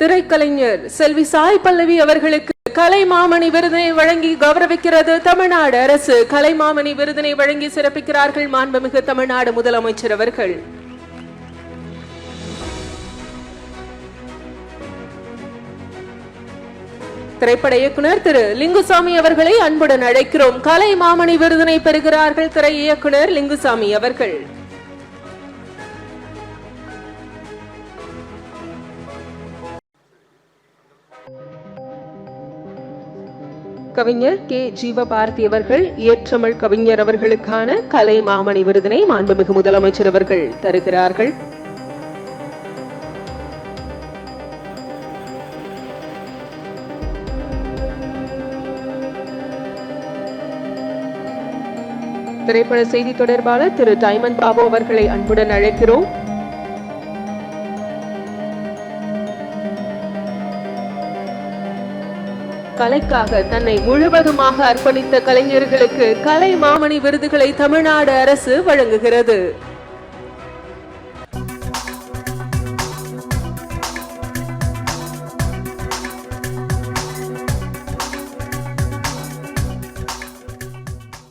திரைக்கலைஞர் செல்வி சாய் பல்லவி அவர்களுக்கு கலைமாமணி விருதினை வழங்கி கௌரவிக்கிறது தமிழ்நாடு அரசு. கலைமாமணி விருதினை வழங்கி சிறப்பிக்கிறார்கள் மாண்புமிகு தமிழ்நாடு முதலமைச்சர் அவர்கள். திரைப்பட இயக்குனர் திரு லிங்குசாமி அவர்களை அன்புடன் அழைக்கிறோம். கலைமாமணி விருதினை பெறுகிறார்கள் திரை இயக்குனர் லிங்குசாமி அவர்கள். கவிஞர் கே ஜீவபாரதி அவர்கள் இயற்றமிழ் கவிஞர் அவர்களுக்கான கலைமாமணி விருதினை மாண்புமிகு முதலமைச்சர் அவர்கள் தருகிறார்கள். திரைப்பட செய்தி தொடர்பாளர் திரு டைமண்ட் பாபு அவர்களை அன்புடன் அழைக்கிறோம். கலைக்காக தன்னை முழுவதுமாக அர்ப்பணித்த கலைஞர்களுக்கு கலைமாமணி விருதுகளை தமிழ்நாடு அரசு வழங்குகிறது.